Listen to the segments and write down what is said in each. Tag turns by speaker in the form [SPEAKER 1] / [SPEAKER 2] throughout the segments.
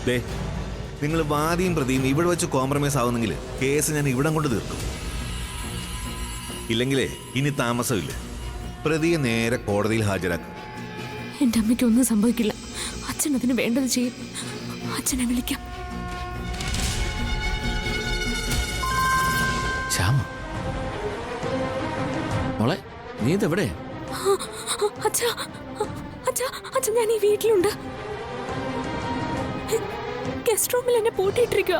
[SPEAKER 1] ദേ, നിങ്ങൾ വാദിയും പ്രതിയും ഇവിടെ വെച്ച് കോംപ്രമൈസ് ആവുന്നെങ്കിൽ കേസ് ഞാൻ ഇവിടം കൊണ്ട് തീർക്കും. ഇല്ലെങ്കിലേ ഇനി താമസമില്ല, പ്രതിയെ നേരെ കോടതിയിൽ ഹാജരാക്കും.
[SPEAKER 2] എന്റെ അമ്മയ്ക്ക് ഒന്നും സംഭവിക്കില്ല. അച്ഛൻ അതിന് വേണ്ടത് ചെയ്യും. അച്ഛനെ വിളിക്കാം.
[SPEAKER 3] ശ്യാമ മോളെ, നീ ഇതെവിടെ?
[SPEAKER 2] അച്ഛാ, അച്ഛാ, അച്ഛൻ ഞാൻ ഈ വീട്ടിലുണ്ട്. ഗസ്റ്റ് റൂമിൽ എന്നെ പൂട്ടിയിട്ടിരിക്കുക.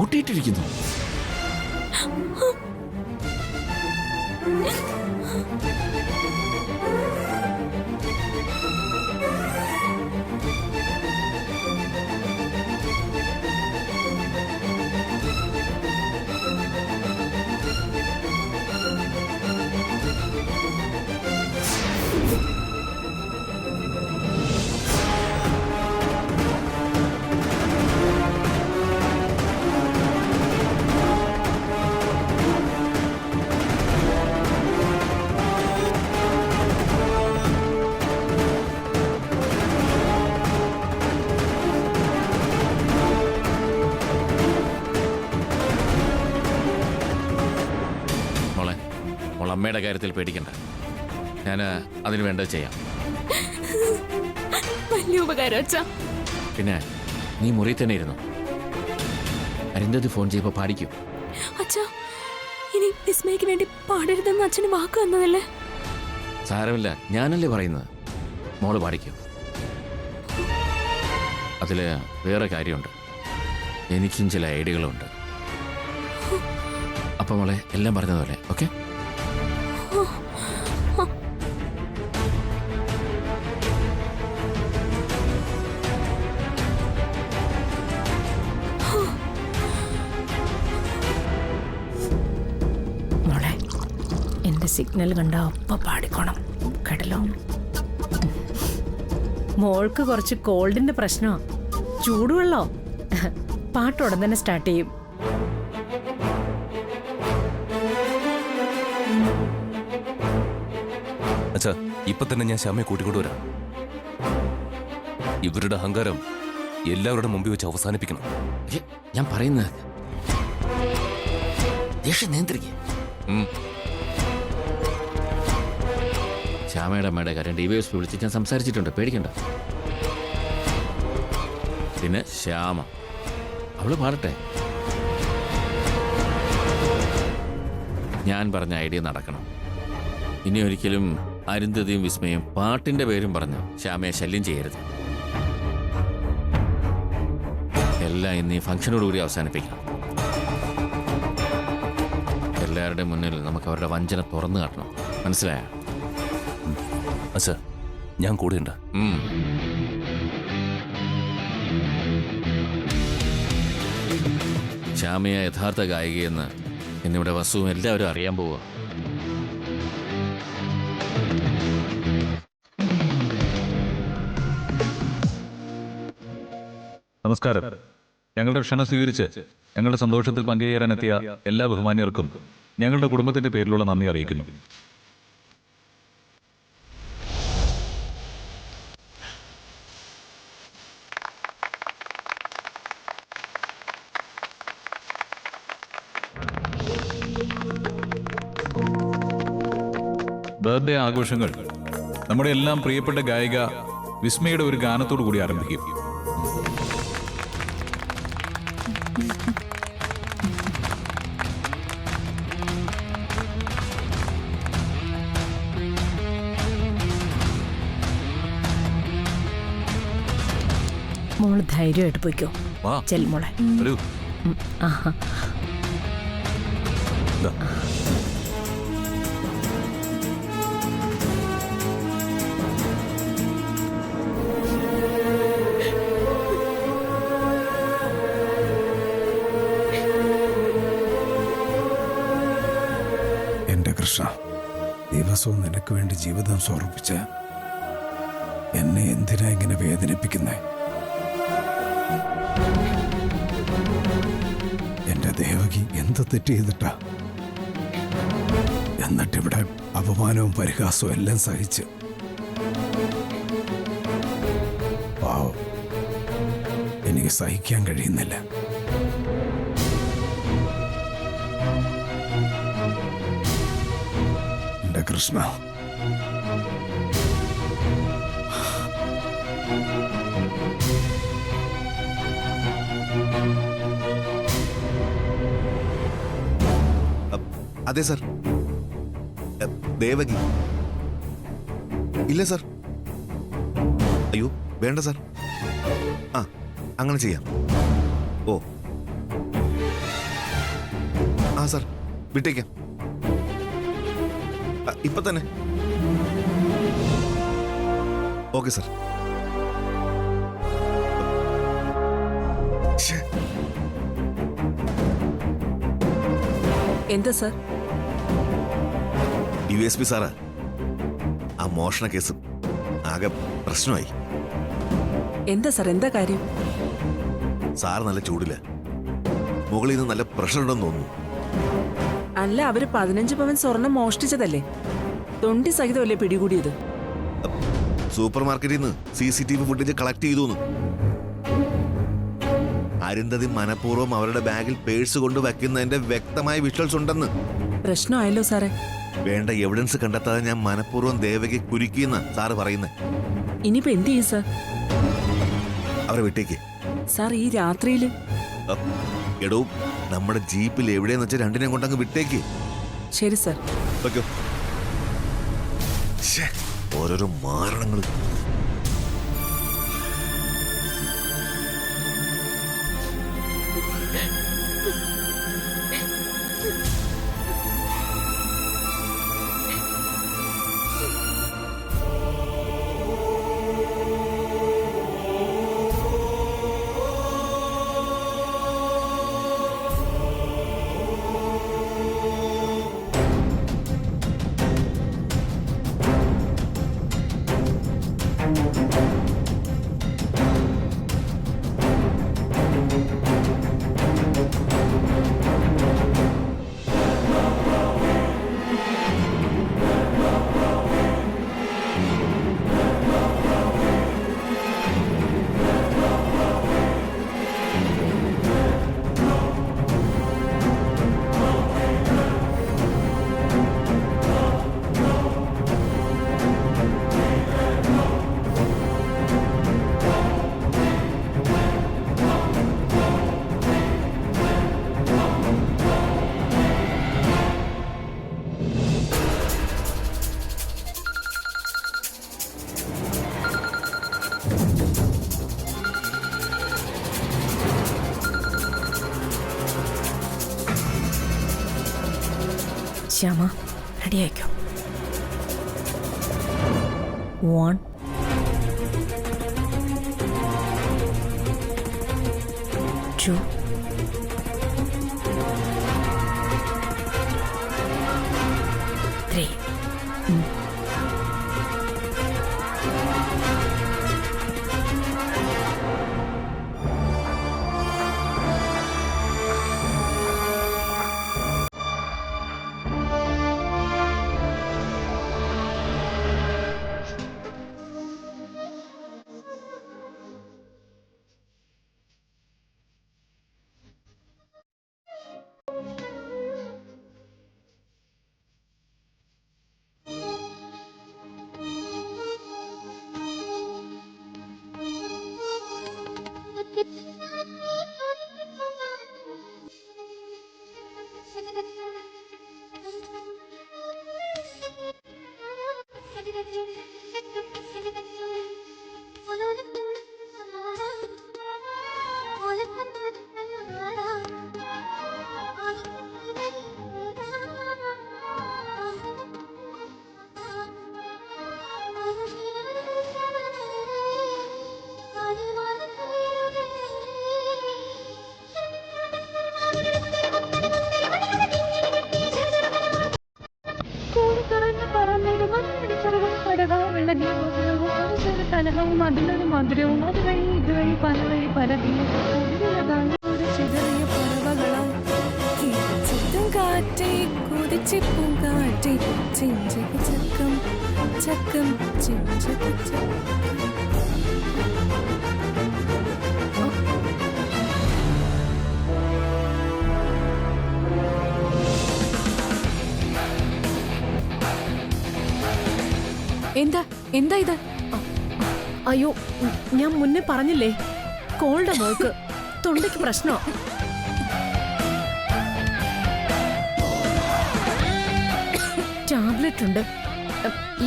[SPEAKER 3] ഊട്ടിയിട്ടിരിക്കുന്നു? അമ്മയുടെ കാര്യത്തിൽ പേടിക്കണ്ട, ഞാൻ അതിന് വേണ്ടത് ചെയ്യാം.
[SPEAKER 2] വലിയ ഉപകാരം അച്ഛാ.
[SPEAKER 3] പിന്നെ നീ മുറി തന്നെ ഇരുന്നു. അരുന്ധതി ഫോൺ ചെയ്യുമ്പോൾ പാടിക്കും.
[SPEAKER 2] അച്ഛാ, ഇനി വിസ്മയ്ക്ക് വേണ്ടി പാടരുതെന്ന് അച്ഛന് വാക്ക് തന്നതല്ലേ?
[SPEAKER 3] സാരമില്ല, ഞാനല്ലേ പറയുന്നത്. മോള് പാടിക്കും. അതിൽ വേറെ കാര്യമുണ്ട്, എനിക്കും ചില ഐഡിയകളുണ്ട്. അപ്പം മോളെ എല്ലാം പറഞ്ഞതുപോലെ. ഓക്കെ?
[SPEAKER 4] മോളെ, എന്റെ സിഗ്നൽ കണ്ട ഒപ്പം പാടിക്കോണം കേട്ടല്ലോ. മോൾക്ക് കുറച്ച് കോൾഡിന്റെ പ്രശ്നമോ, ചൂടുവെള്ളോ? പാട്ടോടെ തന്നെ സ്റ്റാർട്ട് ചെയ്യും.
[SPEAKER 5] അച്ഛാ, ഇപ്പൊ തന്നെ ഞാൻ ശ്യാമയെ കൂട്ടിക്കൊണ്ട് വരാം. ഇവരുടെ അഹങ്കാരം എല്ലാവരുടെ മുമ്പിൽ വെച്ച് അവസാനിപ്പിക്കണം.
[SPEAKER 3] ഞാൻ പറയുന്നത് നിയന്ത്രിക്കുക. ശ്യാമയുടെ അമ്മയുടെ കാര്യം DYSP വിളിച്ച് ഞാൻ സംസാരിച്ചിട്ടുണ്ട്, പേടിക്കണ്ട. പിന്നെ ശ്യാമ, അവള് പാടട്ടെ. ഞാൻ പറഞ്ഞ ഐഡിയ നടക്കണം. ഇനി ഒരിക്കലും അരുന്ധതിയും വിസ്മയും പാട്ടിന്റെ പേരും പറഞ്ഞ് ശ്യാമയെ ശല്യം ചെയ്യരുത്. എല്ലാം ഇന്ന് ഈ ഫംഗ്ഷനോടുകൂടി അവസാനിപ്പിക്കണം. എല്ലാവരുടെ മുന്നിൽ നമുക്ക് അവരുടെ വഞ്ചന തുറന്നു കാട്ടണം. മനസ്സിലായോ?
[SPEAKER 5] അച്ഛാ, ഞാൻ കൂടെയുണ്ട്.
[SPEAKER 3] ശ്യാമയെ യഥാർത്ഥ ഗായികയെന്ന് എന്നിവിടെ വസുവും എല്ലാവരും അറിയാൻ പോവുക.
[SPEAKER 6] നമസ്കാരം. ഞങ്ങളുടെ ക്ഷണം സ്വീകരിച്ച് ഞങ്ങളുടെ സന്തോഷത്തിൽ പങ്കുചേരാനെത്തിയ എല്ലാ ബഹുമാന്യർക്കും ഞങ്ങളുടെ കുടുംബത്തിന്റെ പേരിലുള്ള നന്ദി അറിയിക്കുന്നു. ബർത്ത്ഡേ ആഘോഷങ്ങൾ നമ്മുടെ എല്ലാം പ്രിയപ്പെട്ട ഗായിക വിസ്മയുടെ ഒരു ഗാനത്തോടു കൂടി ആരംഭിക്കും.
[SPEAKER 4] മോള് ധൈര്യമായിട്ട് പോയിക്കോ. ചെല്ലുമോളെ.
[SPEAKER 7] എന്റെ കൃഷ്ണ, ദിവസവും നിനക്ക് വേണ്ടി ജീവിതം സമർപ്പിച്ച എന്നെ എന്തിനാ ഇങ്ങനെ വേദനിപ്പിക്കുന്നേ? എന്റെ ദേവകി എന്ത് തെറ്റ് ചെയ്തിട്ടാ? എന്നിട്ടിവിടെ അപമാനവും പരിഹാസവും എല്ലാം സഹിച്ച് എനിക്ക് എനിക്ക് സഹിക്കാൻ കഴിയുന്നില്ല. എന്റെ കൃഷ്ണ,
[SPEAKER 1] അതെ സർ. ദേവകി ഇല്ല സർ. അയ്യോ വേണ്ട സർ. ആ അങ്ങനെ ചെയ്യാം. ഓ ആ സർ വിട്ടേക്കാം. ഇപ്പൊ തന്നെ. Okay sir.
[SPEAKER 8] എന്താ സർ?
[SPEAKER 1] DSP സാറാ, ആ മോഷണ കേസ് ആകെ പ്രശ്നമായി.
[SPEAKER 8] എന്താ സർ, എന്താ കാര്യം?
[SPEAKER 1] സാർ നല്ല ചൂടില്ല. മുകളിൽ നിന്ന് നല്ല പ്രഷർ ഉണ്ടെന്ന് തോന്നുന്നു.
[SPEAKER 8] അല്ല, അവര് 15 പവൻ സ്വർണം മോഷ്ടിച്ചതല്ലേ? തൊണ്ടി സഹിതമല്ലേ പിടികൂടിയത്?
[SPEAKER 1] സൂപ്പർ മാർക്കറ്റിൽ നിന്ന് CCTV ഫുട്ടേജ് കളക്ട് ചെയ്തു. അരുന്ധതി മനഃപൂർവ്വം അവരുടെ ബാഗിൽ പേഴ്സ് കൊണ്ട് വെക്കുന്നതിന്റെ വ്യക്തമായ വിഷ്വൽസ് ഉണ്ടെന്ന്.
[SPEAKER 8] പ്രശ്നമായല്ലോ സാറേ.
[SPEAKER 1] വേണ്ട എവിഡൻസ് കണ്ടെത്താതെ ഞാൻ മനഃപൂർവ്വം ദേവകി കുരുക്കിയെന്ന് സാറ് പറയുന്നത്.
[SPEAKER 8] ഇനിയിപ്പോ എന്ത് ചെയ്യും സാർ?
[SPEAKER 1] അവരെ വിട്ടേക്ക്.
[SPEAKER 8] സാർ ഈ രാത്രിയില്?
[SPEAKER 1] എടോ, നമ്മുടെ ജീപ്പിൽ എവിടെയെന്ന് വെച്ചാൽ രണ്ടിനെയും കൊണ്ടങ്ങ് വിട്ടേക്ക്.
[SPEAKER 8] ശരി സാർ.
[SPEAKER 1] ഓക്കെ. ഓരോരോ മാരണങ്ങൾ.
[SPEAKER 4] ശ്യാമ, റെഡി ആയിക്കോ. 1 2 3.
[SPEAKER 2] കലഹവും അതിലൊരു മധുരവും അതുവഴി ഇതുവഴി പലവഴി പരതിയും ചിതറിയ പറവകളാൽ ചുറ്റും കാറ്റേ കുതിച്ച് പൂങ്കാറ്റേ ചിഞ്ചക ചക്കം ചക്കം ചിഞ്ചക ചക്കം. എന്താ എന്താ ഇത്?
[SPEAKER 4] അയ്യോ, ഞാൻ മുന്നേ പറഞ്ഞില്ലേ, കോൾഡ് മോൾക്ക് തൊണ്ടയ്ക്ക് പ്രശ്നോ. ടാബ്ലറ്റ് ഉണ്ട്.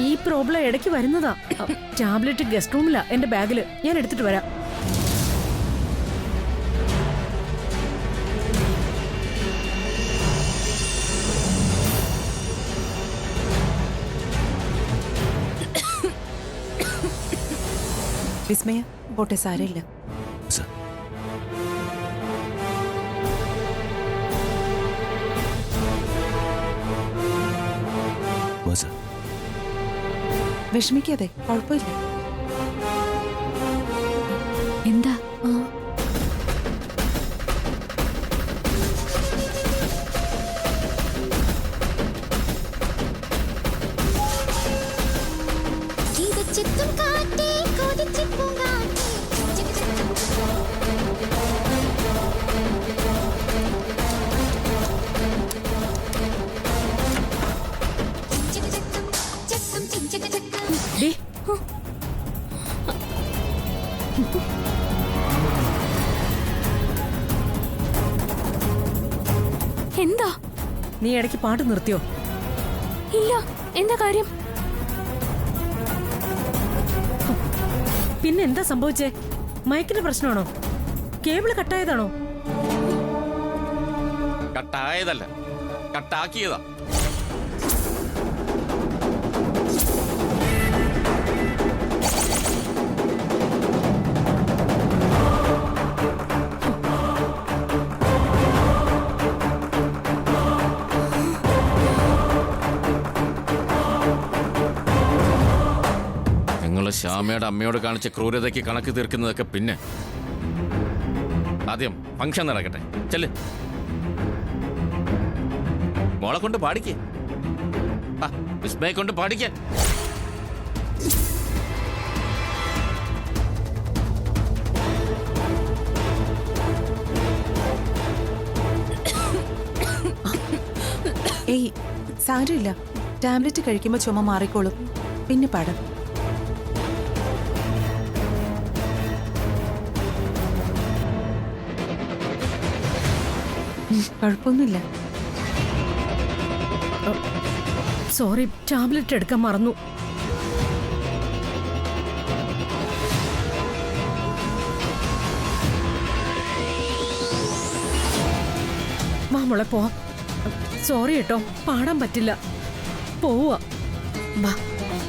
[SPEAKER 4] ഈ പ്രോബ്ലം ഇടയ്ക്ക് വരുന്നതാ. ടാബ്ലറ്റ് ഗസ്റ്റ് റൂമിലാ എന്റെ ബാഗില്. ഞാൻ എടുത്തിട്ട് വരാം.
[SPEAKER 8] വിസ്മയ പോട്ടെ, സാരമില്ല.
[SPEAKER 5] സർ, വാ സർ.
[SPEAKER 8] വിഷമിക്കാതെ, കുഴപ്പമില്ല.
[SPEAKER 2] എന്താ?
[SPEAKER 4] ഡേ,
[SPEAKER 2] എന്താ?
[SPEAKER 4] നീ ഇടയ്ക്ക് പാട്ട് നിർത്തിയോ?
[SPEAKER 2] ഇല്ല, എന്താ കാര്യം?
[SPEAKER 4] പിന്നെ എന്താ സംഭവിച്ചേ? മൈക്കിന്റെ പ്രശ്നമാണോ? കേബിള് കട്ടായതാണോ?
[SPEAKER 3] കട്ടായതല്ല, കട്ടാക്കിയതാ. ശ്യാമയുടെ അമ്മയോട് കാണിച്ച ക്രൂരതയ്ക്ക് കണക്ക് തീർക്കുന്നതൊക്കെ പിന്നെ. ആദ്യം ഫംഗ്ഷൻ നടക്കട്ടെ. ചെല്ല്, മോളെ കൊണ്ട് പാടിക്കേ. വിസ്മയെ കൊണ്ട് പാടിക്കേ.
[SPEAKER 8] ഏയ്, സാരമില്ല. ടാബ്ലറ്റ് കഴിക്കുമ്പോൾ ചുമ മാറിക്കോളും. പിന്നെ പാടാം. കുഴപ്പമൊന്നുമില്ല.
[SPEAKER 4] സോറി, ടാബ്ലറ്റ് എടുക്കാൻ മറന്നു. വാ മോളെ, പോവാം. സോറി കേട്ടോ, പാടാൻ പറ്റില്ല. പോവാ. വാ,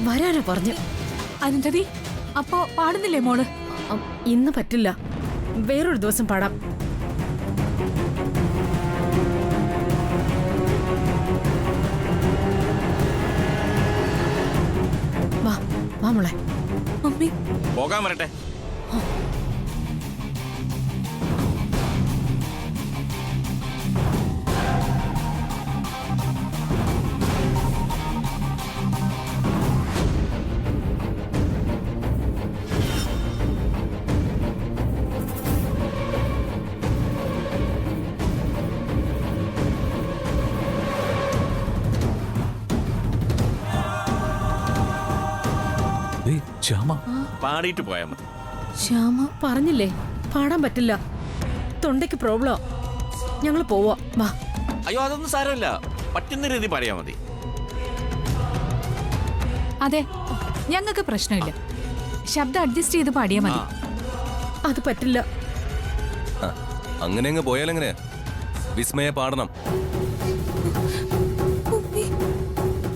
[SPEAKER 4] വരാനാ പറഞ്ഞു.
[SPEAKER 2] അനന്തതി, അപ്പോ പാടുന്നില്ലേ മോള്?
[SPEAKER 4] ഇന്ന് പറ്റില്ല, വേറൊരു ദിവസം പാടാം. വാ വാ മോളെ.
[SPEAKER 2] മമ്മി,
[SPEAKER 3] പോകാൻ വരട്ടെ.
[SPEAKER 5] ശ്യാമ,
[SPEAKER 3] പാടിയിട്ട് പോയാൽ മതി.
[SPEAKER 2] ശ്യാമ
[SPEAKER 4] പറഞ്ഞില്ലേ, പാടാൻ പറ്റില്ല, തൊണ്ടയ്ക്ക് പ്രോബ്ലം. ഞങ്ങൾ പോവാ. വാ.
[SPEAKER 3] അയ്യോ, അതൊന്നും സാരമില്ല, പറ്റുന്ന രീതി പാടിയാൽ മതി.
[SPEAKER 2] അതെ, ഞങ്ങൾക്ക് പ്രശ്നമില്ല. ശബ്ദം അഡ്ജസ്റ്റ് ചെയ്ത് പാടിയാൽ മതി.
[SPEAKER 4] അത് പറ്റില്ല.
[SPEAKER 5] അങ്ങനെ അങ്ങ് പോയാലെങ്ങനെ? വിസ്മയ പാടണം.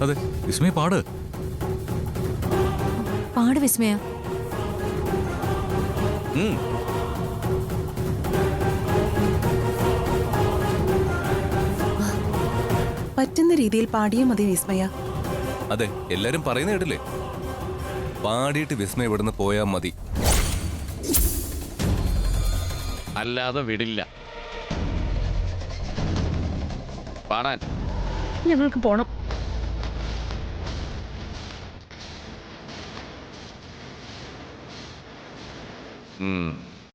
[SPEAKER 6] അതെ, വിസ്മയ പാട്.
[SPEAKER 2] പാട് വിസ്മയ.
[SPEAKER 8] പറ്റുന്ന രീതിയിൽ പാടിയാൽ മതി വിസ്മയ.
[SPEAKER 5] അതെ, എല്ലാരും പറയുന്ന കേട്ടില്ലേ? പാടിയിട്ട് വിസ്മയ ഇവിടുന്ന് പോയാ മതി.
[SPEAKER 3] അല്ലാതെ വിടില്ല. പാടാൻ
[SPEAKER 4] ഞങ്ങൾക്ക് പോണം.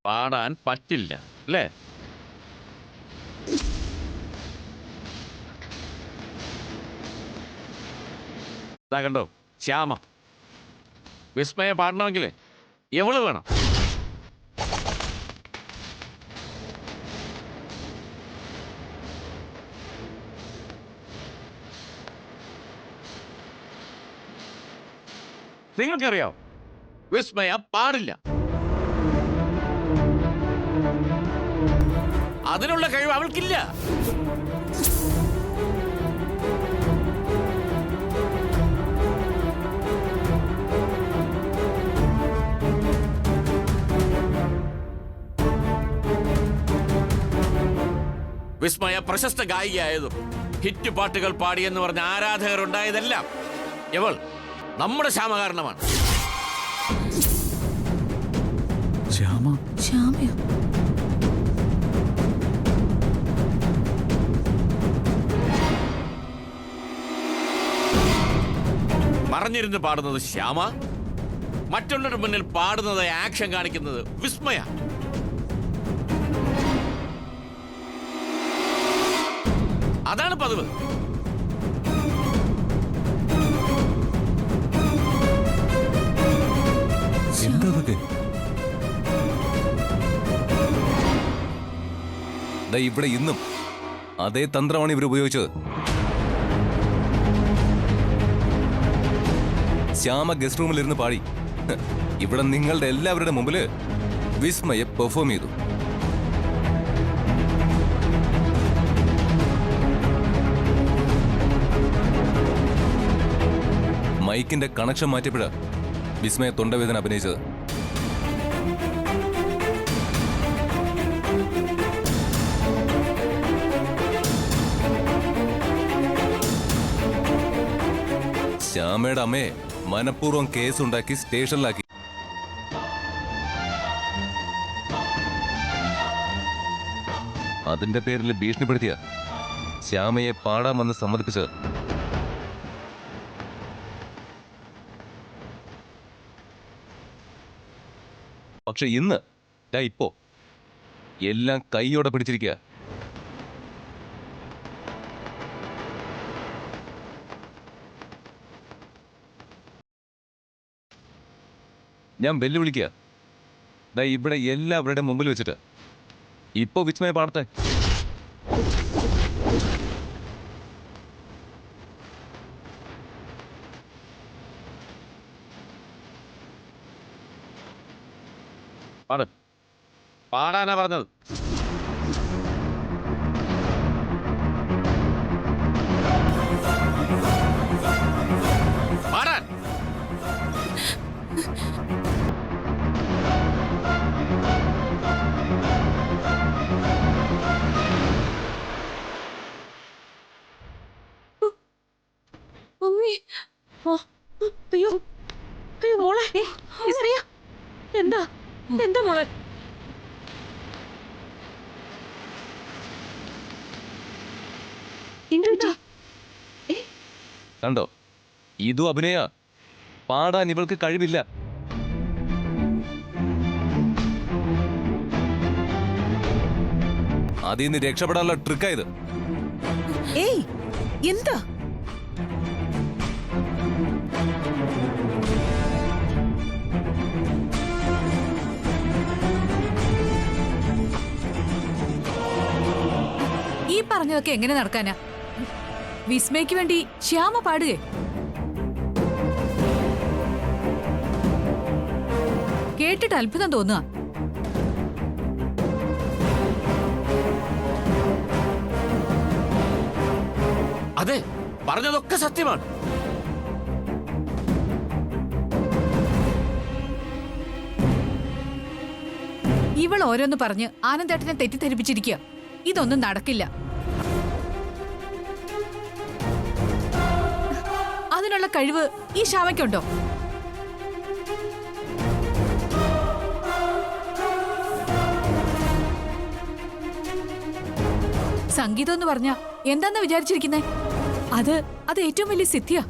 [SPEAKER 3] പാടാൻ പറ്റില്ല അല്ലേ? കണ്ടോ, ശ്യാമ വിസ്മയ പാടണമെങ്കിൽ എവള് വേണം. നിങ്ങൾക്കറിയാം വിസ്മയ പാടില്ല. അതിനുള്ള കഴിവ് അവൾക്കില്ല. വിസ്മയ പ്രശസ്ത ഗായികയായതും ഹിറ്റ് പാട്ടുകൾ പാടിയെന്ന് പറഞ്ഞ ആരാധകരുണ്ടായതെല്ലാം ഇവൾ നമ്മുടെ ശ്യാമ കാരണമാണ്.
[SPEAKER 7] ശ്യാമ
[SPEAKER 2] ശ്യാമയോ?
[SPEAKER 3] മറഞ്ഞിരുന്ന് പാടുന്നത് ശ്യാമ, മറ്റുള്ളവരുടെ മുന്നിൽ പാടുന്നത് ആക്ഷൻ കാണിക്കുന്നത് വിസ്മയ. അതാണ് പതിവ്.
[SPEAKER 7] എന്താ
[SPEAKER 5] ദാ ഇവിടെ ഇന്നും അതേ തന്ത്രമാണ് ഇവർ ഉപയോഗിച്ചത്. ശ്യാമ ഗസ്റ്റ് റൂമിലിരുന്ന് പാടി. ഇവിടെ നിങ്ങളുടെ എല്ലാവരുടെ മുമ്പില് വിസ്മയെ പെർഫോം ചെയ്തു. മൈക്കിന്റെ കണക്ഷൻ മാറ്റിയപ്പോഴാ വിസ്മയ തൊണ്ടവേദന അഭിനയിച്ചത്. ശ്യാമയുടെ അമ്മയെ മനഃപൂർവ്വം കേസുണ്ടാക്കി സ്റ്റേഷനിലാക്കി. അതിന്റെ പേരിൽ ഭീഷണിപ്പെടുത്തിയ ശ്യാമയെ പാടാമെന്ന് സമ്മതിപ്പിച്ചത്. പക്ഷെ ഇന്ന് ഇപ്പോ എല്ലാം കൈയോടെ പിടിച്ചിരിക്കുക. ഞാൻ വെല്ലുവിളിക്കുക. ഇവിടെ എല്ലാവരുടെ മുമ്പിൽ വെച്ചിട്ട് ഇപ്പോ വിസ്മയ പാടത്തെ.
[SPEAKER 3] പാട്. പാടാനാ പറഞ്ഞത്. പാടാൻ.
[SPEAKER 4] അയ്യോ അയ്യോ മോളെ, എന്താ എന്താ മോളെ?
[SPEAKER 5] കണ്ടോ, ഇതും അഭിനയ. പാടാൻ ഇവൾക്ക് കഴിവില്ല. അതിൽ നിന്ന് രക്ഷപ്പെടാനുള്ള ട്രിക്കായത്.
[SPEAKER 8] ഏയ് എന്താ
[SPEAKER 9] ഈ പറഞ്ഞതൊക്കെ എങ്ങനെ നടക്കാനാ? വിസ്മയ്ക്ക് വേണ്ടി ശ്യാമ പാടുകേ? കേട്ടിട്ട് അത്ഭുതം തോന്നുക.
[SPEAKER 3] അതെ, പറഞ്ഞതൊക്കെ സത്യമാണ്.
[SPEAKER 9] ഇവൾ ഓരോന്ന് പറഞ്ഞ് ആനന്ദേട്ടനെ തെറ്റിദ്ധരിപ്പിച്ചിരിക്കുക. ഇതൊന്നും നടക്കില്ല. അതിനുള്ള കഴിവ് ഈ ശ്യാമയ്ക്കുണ്ടോ? സംഗീതം എന്ന് പറഞ്ഞ എന്താന്ന് വിചാരിച്ചിരിക്കുന്നേ? അത് ഏറ്റവും വലിയ സിദ്ധിയാ.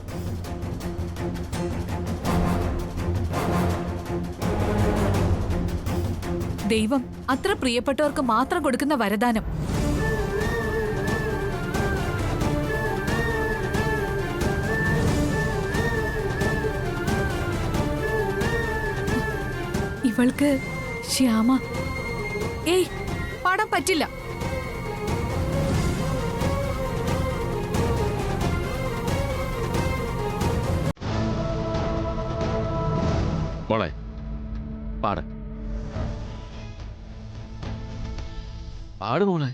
[SPEAKER 9] ദൈവം അത്ര പ്രിയപ്പെട്ടവർക്ക് മാത്രം കൊടുക്കുന്ന വരദാനം. ഇവൾക്ക് ശ്യാമ ഏയ് പാടാൻ പറ്റില്ല.
[SPEAKER 3] മോളെ പാട് പാട് മോളെ.